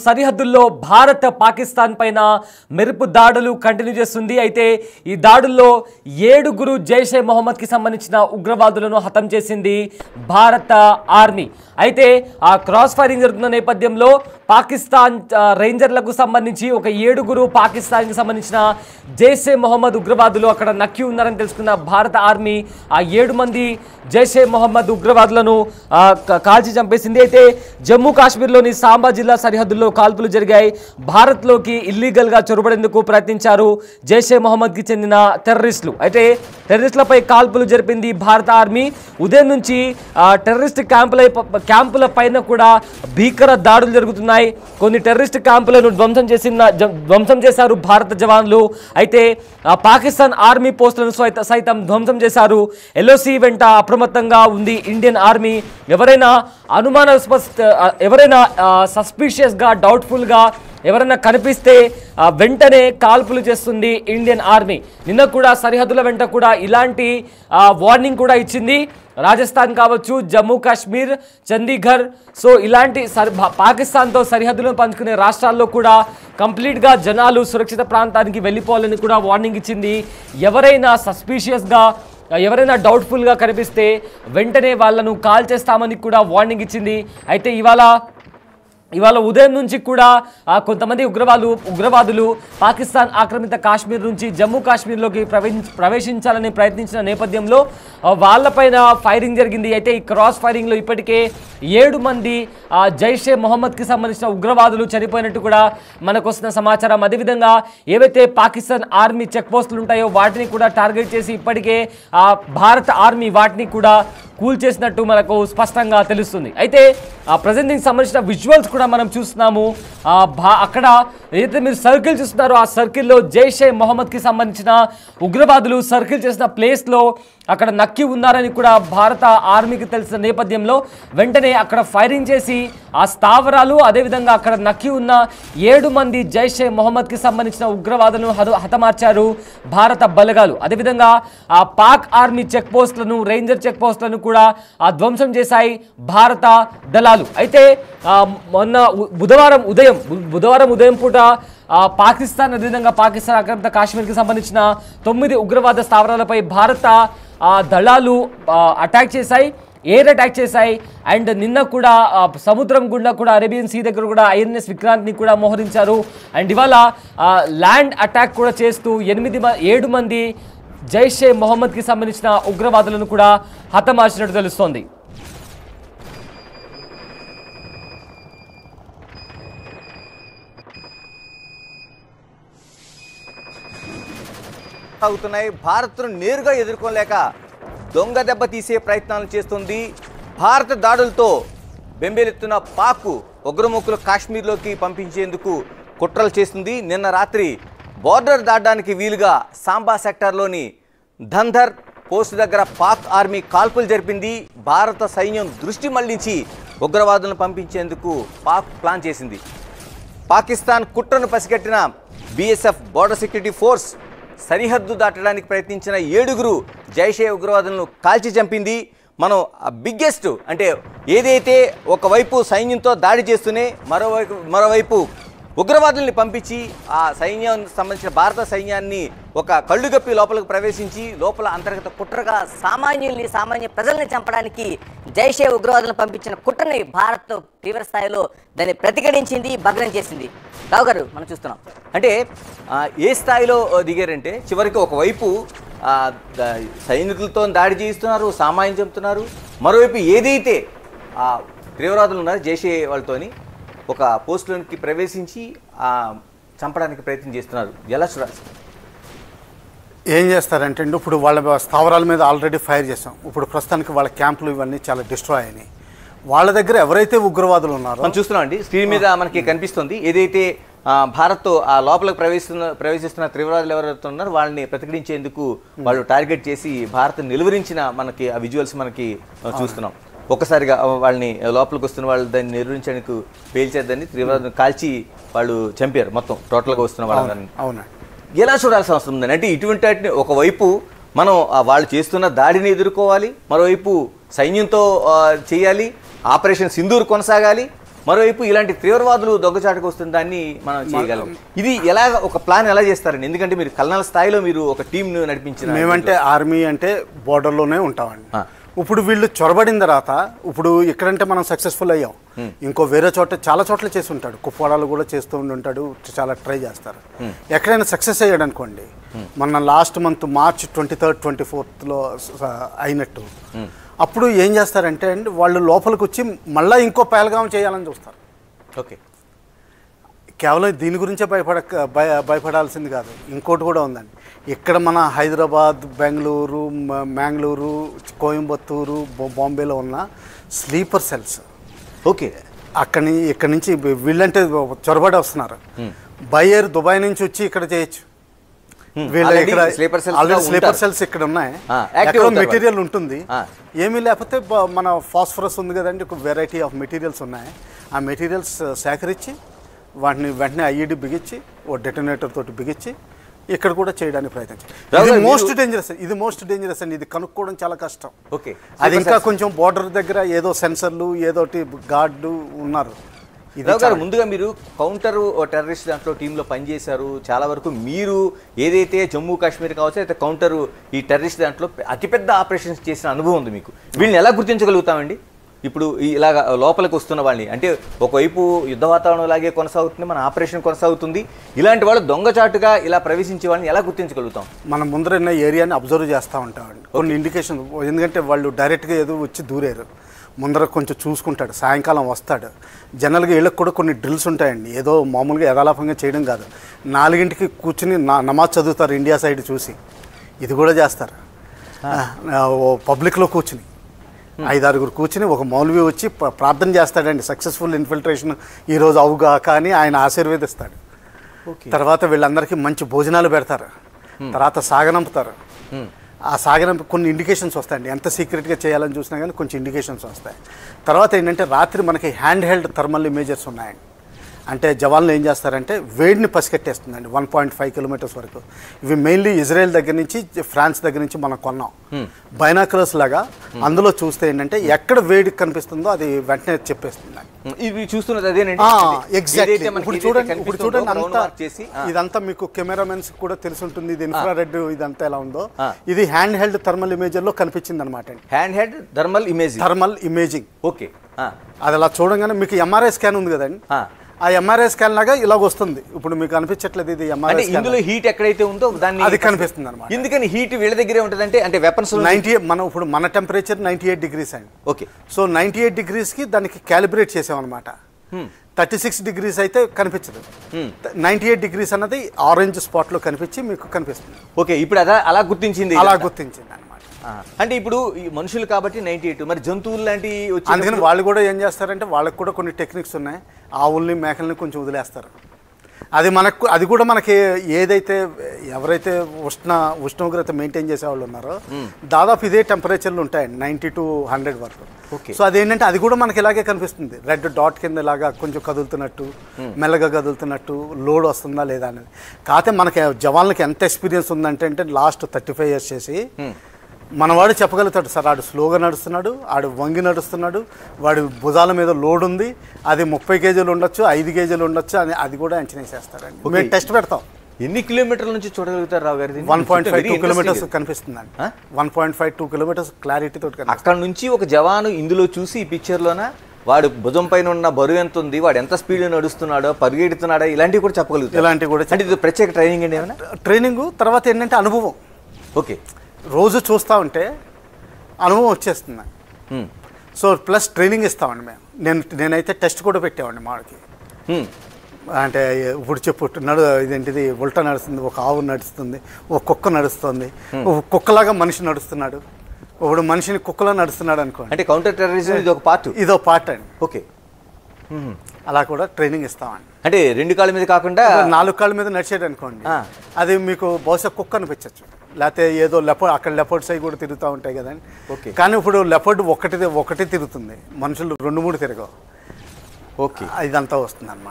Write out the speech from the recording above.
సరిహద్దుల్లో భారత్ పాకిస్తాన్ పైన మెరుపు దాడులు కంటిన్యూ చేస్తుంది. అయితే ఈ దాడుల్లో 7 జైషే మొహమ్మద్కి సంబంధించిన ఉగ్రవాదులను హతం చేసింది భారత ఆర్మీ. అయితే ఆ క్రాస్ ఫైరింగ్ జరుగుతున్న నేపథ్యంలో పాకిస్తాన్ రేంజర్లకు సంబంధించి ఒక 7 పాకిస్తాన్కి సంబంధించిన జైషే మొహమ్మద్ ఉగ్రవాదులు అక్కడ నక్కి ఉన్నారని తెలుసుకున్న భారత ఆర్మీ ఆ 7 మంది జైషే మొహమ్మద్ ఉగ్రవాదులను కాల్చి చంపేసింది. అయితే జమ్మూ కాశ్మీర్లోని సాంబా జిల్లా సరిహద్దుల్లో కాల్పులు జరిగాయి. భారత్లోకి ఇల్లీగల్గా చొరబడేందుకు ప్రయత్నించారు జైషే మొహమ్మద్కి చెందిన టెర్రరిస్టులు. అయితే టెర్రరిస్టులపై కాల్పులు జరిపింది భారత ఆర్మీ. ఉదయం నుంచి టెర్రరిస్ట్ క్యాంపుల పైన కూడా భీకర దాడులు జరుగుతున్నాయి. కొన్ని టెర్రరిస్ట్ క్యాంపులను ధ్వంసం చేశారు భారత జవాన్లు. అయితే పాకిస్తాన్ ఆర్మీ పోస్టులను సైతం ధ్వంసం చేశారు. ఎల్ఓసి వెంట అప్రమత్తంగా ఉంది ఇండియన్ ఆర్మీ. ఎవరైనా సస్పిషియస్గా డౌట్ఫుల్గా ఎవరైనా కనిపిస్తే వెంటనే కాల్పులు చేస్తుంది ఇండియన్ ఆర్మీ. నిన్న కూడా సరిహద్దుల వెంట కూడా ఇలాంటి వార్నింగ్ కూడా ఇచ్చింది. రాజస్థాన్ కావచ్చు, జమ్మూ కాశ్మీర్, చండీగఢ్, సో ఇలాంటి పాకిస్తాన్తో సరిహద్దులను పంచుకునే రాష్ట్రాల్లో కూడా కంప్లీట్గా జనాలు సురక్షిత ప్రాంతానికి వెళ్ళిపోవాలని కూడా వార్నింగ్ ఇచ్చింది. ఎవరైనా సస్పిషియస్గా ఎవరైనా డౌట్ఫుల్గా కనిపిస్తే వెంటనే వాళ్ళను కాల్ చేస్తామని కూడా వార్నింగ్ ఇచ్చింది. అయితే ఇవాళ ఉదయం నుంచి కూడా కొంతమంది ఉగ్రవాదులు పాకిస్తాన్ ఆక్రమిత కాశ్మీర్ నుంచి జమ్మూ కాశ్మీర్లోకి ప్రవేశించాలని ప్రయత్నించిన నేపథ్యంలో వాళ్ళపైన ఫైరింగ్ జరిగింది. అయితే ఈ క్రాస్ ఫైరింగ్లో ఇప్పటికే 7 మంది జైషే మొహమ్మద్కి సంబంధించిన ఉగ్రవాదులు చనిపోయినట్టు కూడా మనకు వస్తున్న సమాచారం. అదేవిధంగా ఏవైతే పాకిస్తాన్ ఆర్మీ చెక్ పోస్టులు ఉంటాయో వాటిని కూడా టార్గెట్ చేసి ఇప్పటికే భారత ఆర్మీ వాటిని కూడా కూల్చేసినట్టు మనకు స్పష్టంగా తెలుస్తుంది. అయితే ప్రజెంట్ దీనికి సంబంధించిన విజువల్స్ కూడా మనం చూస్తున్నాము. అక్కడ ఏదైతే మీరు సర్కిల్ చూస్తున్నారో ఆ సర్కిల్లో జైషే మొహమ్మద్కి సంబంధించిన ఉగ్రవాదులు సర్కిల్ చేసిన ప్లేస్లో అక్కడ నక్కి ఉన్నారని కూడా భారత ఆర్మీకి తెలిసిన నేపథ్యంలో వెంటనే అక్కడ ఫైరింగ్ చేసి ఆ స్థావరాలు అదేవిధంగా అక్కడ నక్కి ఉన్న 7 మంది జైషే మొహమ్మద్కి సంబంధించిన ఉగ్రవాదులను హతమార్చారు భారత బలగాలు. అదేవిధంగా ఆ పాక్ ఆర్మీ చెక్ పోస్టులను, రేంజర్ చెక్ పోస్టులను కూడా ధ్వంసం చేశాయి భారత దళాలు. అయితే మొన్న బుధవారం ఉదయం పూట పాకిస్తాన్ అదేవిధంగా పాకిస్తాన్ ఆక్రమిత కాశ్మీర్కి సంబంధించిన 9 ఉగ్రవాద స్థావరాలపై భారత దళాలు అటాక్ చేశాయి, ఎయిర్ అటాక్ చేశాయి. అండ్ నిన్న కూడా సముద్రం గుండా కూడా అరేబియన్ సీ దగ్గర కూడా ఐఎన్ఎస్ విక్రాంత్ని కూడా మోహరించారు. అండ్ ఇవాళ ల్యాండ్ అటాక్ కూడా చేస్తూ 7 మంది జైషే మొహమ్మద్కి సంబంధించిన ఉగ్రవాదులను కూడా హతమార్చినట్టు తెలుస్తోంది. సాగుతున్నాయి. భారత్ను నేరుగా ఎదుర్కోలేక దొంగ దెబ్బ తీసే ప్రయత్నాలు చేస్తుంది. భారత దాడులతో బెంబేలెత్తున్న పాక్ ఉగ్రముఖులు కాశ్మీర్లోకి పంపించేందుకు కుట్రలు చేస్తుంది. నిన్న రాత్రి బోర్డర్ దాటడానికి వీలుగా సాంబా సెక్టార్లోని ధంధర్ పోస్ట్ దగ్గర పాక్ ఆర్మీ కాల్పులు జరిపింది. భారత సైన్యం దృష్టి మళ్లించి ఉగ్రవాదులను పంపించేందుకు పాక్ ప్లాన్ చేసింది. పాకిస్తాన్ కుట్రను పసిగట్టిన బీఎస్ఎఫ్ బోర్డర్ సెక్యూరిటీ ఫోర్స్ సరిహద్దు దాటడానికి ప్రయత్నించిన 7 జైషే ఉగ్రవాదులను కాల్చి చంపింది. మనం బిగ్గెస్ట్ అంటే ఏదైతే ఒకవైపు సైన్యంతో దాడి చేస్తూనే మరోవైపు ఉగ్రవాదుల్ని పంపించి ఆ సైన్యం సంబంధించిన భారత సైన్యాన్ని ఒక కళ్ళుగప్పి లోపలికి ప్రవేశించి లోపల అంతర్గత కుట్రగా సామాన్య ప్రజల్ని చంపడానికి జైషే ఉగ్రవాదులను పంపించిన కుట్రని భారత్ తీవ్ర స్థాయిలో దాన్ని ప్రతిఘటించింది, భగ్నం చేసింది. రావు గారు మనం చూస్తున్నాం అంటే ఏ స్థాయిలో దిగారంటే చివరికి ఒకవైపు సైనికులతో దాడి చేయిస్తున్నారు, సామాన్యం చంపుతున్నారు. మరోవైపు ఏదైతే తీవ్రవాదులు ఉన్నారో జైషే వాళ్ళతోని ఒక పోస్టులోకి ప్రవేశించి చంపడానికి ప్రయత్నం చేస్తున్నారు. ఎలా చూడాలి? ఏం చేస్తారంటే ఇప్పుడు వాళ్ళ స్థావరాల మీద ఆల్రెడీ ఫైర్ చేసాం. ఇప్పుడు ప్రస్తుతానికి వాళ్ళ క్యాంపులు ఇవన్నీ చాలా డిస్ట్రాయ్ అయినాయి. వాళ్ళ దగ్గర ఎవరైతే ఉగ్రవాదులు ఉన్నారో మనం చూస్తున్నాం అండి, స్క్రీన్ మీద మనకి కనిపిస్తుంది. ఏదైతే భారత్ ఆ లోపలికి ప్రవేశిస్తున్న తీవ్రవాదులు ఎవరైతే ఉన్నారో వాళ్ళని ప్రతిఘటించేందుకు వాళ్ళు టార్గెట్ చేసి భారత్ నిలువరించిన మనకి ఆ విజువల్స్ మనకి చూస్తున్నాం. ఒక్కసారిగా వాళ్ళని లోపలికి వస్తున్న వాళ్ళు దాన్ని నిర్వహించడానికి పేల్చేద్దని తీవ్రవాదులను కాల్చి వాళ్ళు చంపారు మొత్తం టోటల్గా వస్తున్న వాళ్ళని. అవునా, ఎలా చూడాల్సిన అవసరం ఉందని అంటే ఇటువంటి వాటిని ఒకవైపు మనం వాళ్ళు చేస్తున్న దాడిని ఎదుర్కోవాలి, మరోవైపు సైన్యంతో చేయాలి, ఆపరేషన్ సింధూర్ కొనసాగాలి, మరోవైపు ఇలాంటి తీవ్రవాదులు దొంగచాటుకు వస్తున్న దాన్ని మనం చేయగలం. ఇది ఎలా ఒక ప్లాన్ ఎలా చేస్తారండి? ఎందుకంటే మీరు కల్నల్ స్థాయిలో మీరు ఒక టీంను నడిపించిన. మేమంటే ఆర్మీ అంటే బోర్డర్లోనే ఉంటామండి. ఇప్పుడు వీళ్ళు చొరబడిన తర్వాత ఇప్పుడు ఎక్కడంటే మనం సక్సెస్ఫుల్ అయ్యాం, ఇంకో వేరే చోట చాలా చోట్ల చేసి ఉంటాడు, కుప్పవాడాలు కూడా చేస్తూ ఉంటాడు, చాలా ట్రై చేస్తారు. ఎక్కడైనా సక్సెస్ అయ్యాడు అనుకోండి, మొన్న last month March 23rd 24th అయినట్టు, అప్పుడు ఏం చేస్తారంటే అండి వాళ్ళు లోపలికి వచ్చి మళ్ళీ ఇంకో పేలగాం చేయాలని చూస్తారు. ఓకే, కేవలం దీని గురించే భయపడాల్సింది కాదు, ఇంకోటి కూడా ఉందండి. ఇక్కడ మన హైదరాబాద్, బెంగళూరు, మ్యాంగ్లూరు, కోయంబత్తూరు, బాంబేలో ఉన్న స్లీపర్ సెల్స్, ఓకే, ఇక్కడి నుంచి వీళ్ళంటే చొరబడి వస్తున్నారు. బై ఎయిర్ దుబాయ్ నుంచి వచ్చి ఇక్కడ చేయొచ్చు. వీళ్ళ ఇక్కడ ఆల్రెడీ స్లీపర్ సెల్స్ ఇక్కడ ఉన్నాయి, మెటీరియల్ ఉంటుంది. ఏమీ లేకపోతే మన ఫాస్ఫరస్ ఉంది కదండి, ఒక వెరైటీ ఆఫ్ మెటీరియల్స్ ఉన్నాయి. ఆ మెటీరియల్స్ సేకరించి వాటిని వెంటనే ఐఈడి బిగించి ఓ డెటోనేటర్ తోటి బిగించి ఇక్కడ కూడా చేయడానికి ప్రయత్నించారు. ఇది మోస్ట్ డేంజరస్ అండి. ఇది కనుక్కోవడం చాలా కష్టం. ఓకే, అది ఇంకా కొంచెం బోర్డర్ దగ్గర ఏదో సెన్సర్లు ఏదోటి గార్డు ఉన్నారు. గారు ముందుగా మీరు కౌంటర్ టెర్రరిస్ట్ దాంట్లో టీంలో పనిచేశారు. చాలా వరకు మీరు ఏదైతే జమ్మూ కాశ్మీర్ కావచ్చు అయితే కౌంటర్ ఈ టెర్రరిస్ట్ దాంట్లో అతిపెద్ద ఆపరేషన్స్ చేసిన అనుభవం ఉంది మీకు. వీళ్ళని ఎలా గుర్తించగలుగుతామండి? ఇప్పుడు ఇలాగ లోపలికి వస్తున్న వాళ్ళని, అంటే ఒకవైపు యుద్ధ వాతావరణం లాగే కొనసాగుతుంది, మన ఆపరేషన్ కొనసాగుతుంది, ఇలాంటి వాళ్ళు దొంగచాటుగా ఇలా ప్రవేశించే వాళ్ళని ఎలా గుర్తించగలుగుతాం? మనం ముందర ఏరియాని అబ్జర్వ్ చేస్తూ ఉంటామండి. కొన్ని ఇండికేషన్, ఎందుకంటే వాళ్ళు డైరెక్ట్గా ఏదో వచ్చి దూరారు, ముందర కొంచెం చూసుకుంటాడు, సాయంకాలం వస్తాడు. జనరల్గా వీళ్ళకి కూడా కొన్ని డ్రిల్స్ ఉంటాయండి, ఏదో మామూలుగా యథాలాపంగా చేయడం కాదు. 4ంటికి కూర్చుని నమాజ్ చదువుతారు ఇండియా సైడ్ చూసి, ఇది కూడా చేస్తారు. పబ్లిక్లో కూర్చుని 5-6 కూర్చుని ఒక మౌలవి వచ్చి ప్రార్థన చేస్తాడండి, సక్సెస్ఫుల్ ఇన్ఫిల్ట్రేషన్ ఈరోజు అవుగా కానీ ఆయన ఆశీర్వదిస్తాడు. తర్వాత వీళ్ళందరికీ మంచి భోజనాలు పెడతారు, తర్వాత సాగనంపుతారు. ఆ సాగనంపు కొన్ని ఇండికేషన్స్ వస్తాయండి, ఎంత సీక్రెట్గా చేయాలని చూసినా కానీ కొంచెం ఇండికేషన్స్ వస్తాయి. తర్వాత ఏంటంటే రాత్రి మనకి హ్యాండ్ హెల్డ్ థర్మల్ ఇమేజర్స్ ఉన్నాయండి. అంటే జవాన్లు ఏం చేస్తారంటే వేడిని పసిగట్టేస్తుందండి 1.5 కిలోమీటర్స్ వరకు. ఇవి మెయిన్లీ ఇజ్రాయెల్ దగ్గర నుంచి ఫ్రాన్స్ దగ్గర నుంచి మనం కొన్నాం బైనాక్యులర్స్ లాగా. అందులో చూస్తే ఏంటంటే ఎక్కడ వేడి కనిపిస్తుందో అది వెంటనే చెప్పేస్తుంది. ఇవి చూస్తున్నది అదేనండి. ఎగ్జాక్ట్లీ. ఇప్పుడు చూడండి అంతా, ఇదంతా మీకు కెమెరామెన్స్ కూడా తెలిసి ఉంటుంది, ఇది ఇన్ఫ్రారెడ్ ఇదంతా ఎలా ఉందో. ఇది హ్యాండ్ హెల్డ్ థర్మల్ ఇమేజర్ లో కనిపించింది అనమాట అండి. Hand held thermal imaging. Okay, అది అలా చూడంగానే మీకు ఎంఆర్ఐ స్కాన్ ఉంది కదండి, ఆ ఎంఆర్ఐ స్కాన్ లాగా ఇలాగ వస్తుంది. ఇప్పుడు మీకు అనిపించట్లేదు ఇది ఎంఆర్ఐ స్కాన్. ఇందులో హీట్ ఎక్కడైతే ఉందో దాన్ని అది కనిపిస్తుంది అనమాట. ఎందుకని హీట్ వీళ్ళ దగ్గరే ఉంటుంది అంటే వెపన్స్ 98, మనం ఇప్పుడు మన టెంపరేచర్ 98 degrees అండి. ఓకే, సో 98 degrees కి దానికి క్యాలిబ్రేట్ చేసామన్నమాట. 36 degrees అయితే కనిపించదు, 98 degrees అన్నది ఆరెంజ్ స్పాట్ లో కనిపించి మీకు కనిపిస్తుంది. ఓకే, ఇప్పుడు అలా గుర్తించింది అనమాట. అంటే ఇప్పుడు ఈ మనుషులు కాబట్టి 98, మరి జంతువులు లాంటివి వచ్చి, అందుకని వాళ్ళు కూడా ఏం చేస్తారంటే వాళ్ళకి కూడా కొన్ని టెక్నిక్స్ ఉన్నాయి. ఆవుల్ని మేకల్ని కొంచెం వదిలేస్తారు. అది కూడా మనకి ఏదైతే ఎవరైతే ఉష్ణోగ్రత మెయింటైన్ చేసే వాళ్ళు ఉన్నారో దాదాపు ఇదే టెంపరేచర్లు ఉంటాయండి, 90 to 100 వరకు. సో అదేంటంటే అది కూడా మనకి ఇలాగే కనిపిస్తుంది, రెడ్ డాట్ కింద ఇలాగా కొంచెం కదులుతున్నట్టు, మెల్లగా కదులుతున్నట్టు, లోడ్ వస్తుందా లేదా అనేది. కాకపోతే మనకి జవాన్లకి ఎంత ఎక్స్పీరియన్స్ ఉందంటే లాస్ట్ 35 years చేసి మనవాడు చెప్పగలుగుతాడు, సార్ ఆడు స్లోగా నడుస్తున్నాడు, ఆడు వంగి నడుస్తున్నాడు, వాడి భుజాల మీద లోడ్ ఉంది, అది 30 kgs ఉండొచ్చు, 5 kgs ఉండొచ్చు అని అది కూడా అంచనా చేస్తారండి. మేము టెస్ట్ పెడతాం. ఎన్ని కిలోమీటర్ల నుంచి చూడగలుగుతారు రావు గారు? 1.5-2 kilometers కనిపిస్తుందండి. 1.5-2 kilometers క్లారిటీ తోటి. అక్కడ నుంచి ఒక జవాను ఇందులో చూసి ఈ పిక్చర్లోన వాడు భుజం పైన ఉన్న బరువు ఎంత ఉంది, వాడు ఎంత స్పీడ్ నడుస్తున్నాడో, పరిగెడుతున్నాడో, ఇలాంటివి కూడా చెప్పగలుగుతారు. ఇలాంటివి కూడా అంటే ఇది ప్రత్యేక ట్రైనింగ్ అండి ఏమైనా? ట్రైనింగ్ తర్వాత ఏంటంటే అనుభవం. ఓకే, రోజు చూస్తూ ఉంటే అనుభవం వచ్చేస్తుంది. సో ప్లస్ ట్రైనింగ్ ఇస్తామండి మేము. నేనైతే టెస్ట్ కూడా పెట్టామండి మాడికి. అంటే ఇప్పుడు ఇదేంటిది ఉల్టా నడుస్తుంది, ఒక ఆవు నడుస్తుంది, ఒక కుక్క నడుస్తుంది, ఒక కుక్కలాగా మనిషి నడుస్తున్నాడు, ఇప్పుడు మనిషిని కుక్కలా నడుస్తున్నాడు అనుకోండి. అంటే కౌంటర్ టెర్రరిజం ఇదో పార్ట్ అండి. ఓకే, అలా కూడా ట్రైనింగ్ ఇస్తామండి. అంటే 2 కాళ్ళ మీద కాకుండా 4 కాళ్ళ మీద నడిచేది అనుకోండి, అది మీకు బహుశా కుక్క అనిపించచ్చు, లేకపోతే ఏదో అక్కడ లెపర్డ్స్ అవి కూడా తిరుగుతూ ఉంటాయి కదండి. ఓకే, కానీ ఇప్పుడు లెపర్డ్ ఒకటి తిరుగుతుంది, మనుషులు 2-3 తిరగవు. ఓకే, ఇదంతా వస్తుంది అనమాట.